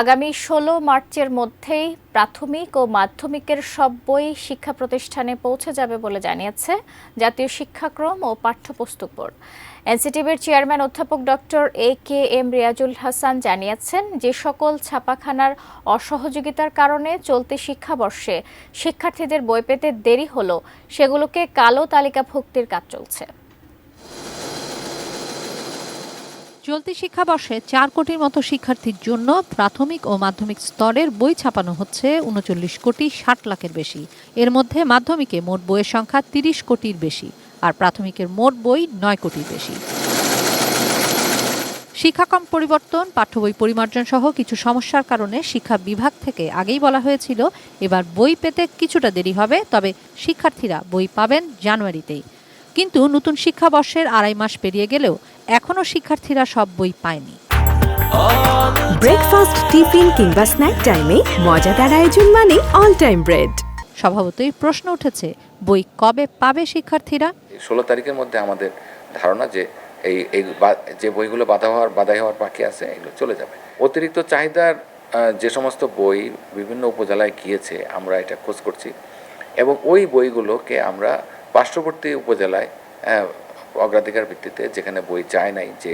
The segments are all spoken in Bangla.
আগামী ১৬ মার্চের মধ্যেই প্রাথমিক ও মাধ্যমিকের সব বই শিক্ষা প্রতিষ্ঠানে পৌঁছে যাবে বলে জানিয়েছে জাতীয় শিক্ষাক্রম ও পাঠ্যপুস্তক বোর্ড। এনসিটিবির চেয়ারম্যান অধ্যাপক ডক্টর এ.কে.এম. রিয়াজুল হাসান জানিয়েছেন, যে সকল ছাপাখানার অসহযোগিতার কারণে চলতি শিক্ষাবর্ষে শিক্ষার্থীদের বই পেতে দেরি হলো, সেগুলোকে কালো তালিকাভুক্তির কাজ চলছে। চলতি শিক্ষাবর্ষে ৪ কোটির মতো শিক্ষার্থীর জন্য প্রাথমিক ও মাধ্যমিক স্তরের বই ছাপানো হচ্ছে ৩৯ কোটি ৬০ লাখের বেশি। এর মধ্যে মাধ্যমিকে মোট বইয়ের সংখ্যা ৩০ কোটির বেশি, আর প্রাথমিকের মোট বই ৯ কোটির বেশি। শিক্ষাক্রম পরিবর্তন, পাঠ্য বই পরিমার্জন সহ কিছু সমস্যার কারণে শিক্ষা বিভাগ থেকে আগেই বলা হয়েছিল এবার বই পেতে কিছুটা দেরি হবে, তবে শিক্ষার্থীরা বই পাবেন জানুয়ারিতেই। কিন্তু নতুন শিক্ষাবর্ষের ২.৫ মাস পেরিয়ে গেলেও এখনও শিক্ষার্থীরা সব বই পায়নি। ব্রেকফাস্ট, টিফিন কিংবা স্ন্যাক টাইমে মজাদার আয়োজন মানে অল টাইম ব্রেড। স্বভাবতই প্রশ্ন উঠেছে, বই কবে পাবে শিক্ষার্থীরা? ১৬ তারিখের মধ্যে আমাদের ধারণা যে যে বইগুলো বাধাই হওয়ার বাকি আছে এগুলো চলে যাবে। অতিরিক্ত চাহিদার যে সমস্ত বই বিভিন্ন উপজেলায় গিয়েছে আমরা এটা খোঁজ করছি, এবং ওই বইগুলোকে আমরা পার্শ্ববর্তী উপজেলায় অগ্রাধিকার ভিত্তিতে যেখানে বই চায় নাই যে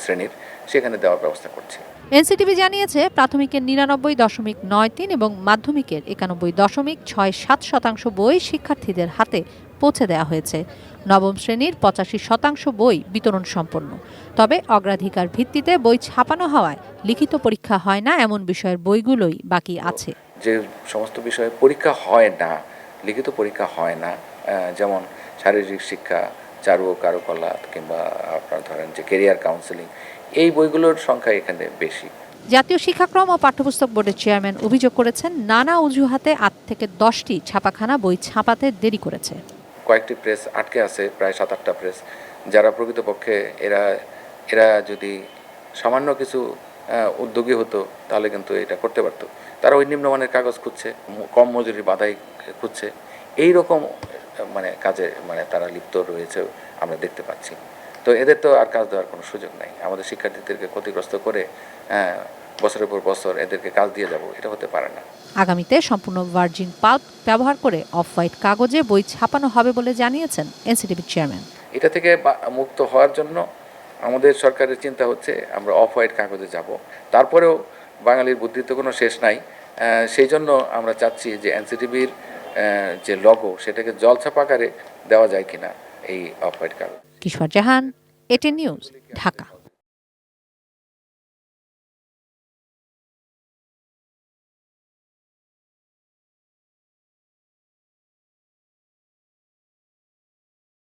শ্রেণীর, সেখানে দেওয়ার ব্যবস্থা করছি। এনসিটিবি জানিয়েছে, প্রাথমিকের ৯৯.৯৩ এবং মাধ্যমিকের ৯১.৬৭% বই শিক্ষার্থীদের হাতে পৌঁছে দেওয়া হয়েছে। নবম শ্রেণীর ৮৫% বই বিতরণ সম্পন্ন। তবে অগ্রাধিকার ভিত্তিতে বই ছাপানো হওয়ায় লিখিত পরীক্ষা হয় না এমন বিষয়ের বইগুলোই বাকি আছে। যে সমস্ত বিষয়ে পরীক্ষা হয় না, লিখিত পরীক্ষা হয় না, যেমন শারীরিক শিক্ষা, চারু ও কারুকলা কিংবা আপনার ধরেন যে কেরিয়ার কাউন্সেলিং, এই বইগুলোর সংখ্যা এখানে বেশি। জাতীয় শিক্ষাক্রম ও পাঠ্যপুস্তক বোর্ডের চেয়ারম্যান অভিযোগ করেছেন, নানা অজুহাতে ৮ থেকে ১০টি ছাপাখানা বই ছাপাতে দেরি করেছে। কয়েকটি প্রেস আটকে আছে, প্রায় ৭-৮টা প্রেস, যারা প্রকৃতপক্ষে এরা যদি সামান্য কিছু উদ্যোগী হতো তাহলে কিন্তু এটা করতে পারতো। তারা ওই নিম্নমানের কাগজ খুঁজছে, কম মজুরি বাধাই খুঁজছে, এই রকম কাজে তারা লিপ্ত রয়েছে আমরা দেখতে পাচ্ছি। তো এদের তো আর কাজ দেওয়ার কোনো সুযোগ নাই। আমাদের শিক্ষার্থীদেরকে ক্ষতিগ্রস্ত করে বছরের পর বছর এদেরকে কাজ দিয়ে যাব, এটা হতে পারে না। আগামীতে সম্পূর্ণ ভার্জিন পাল্প ব্যবহার করে অফ হোয়াইট কাগজে বই ছাপানো হবে বলে জানিয়েছেন এনসিটিভির চেয়ারম্যান। এটা থেকে মুক্ত হওয়ার জন্য আমাদের সরকারের চিন্তা হচ্ছে আমরা অফ হোয়াইট কাগজে যাব। তারপরেও বাঙালির বুদ্ধিতে কোনো শেষ নাই, সেই জন্য আমরা চাচ্ছি যে এনসিটিভির যে লগো সেটাকে জলছাপা আকারে দেওয়া যায় কিনা এই অফ হোয়াইট কাগজ। কিশোর জাহান, এটিএন নিউজ, ঢাকা।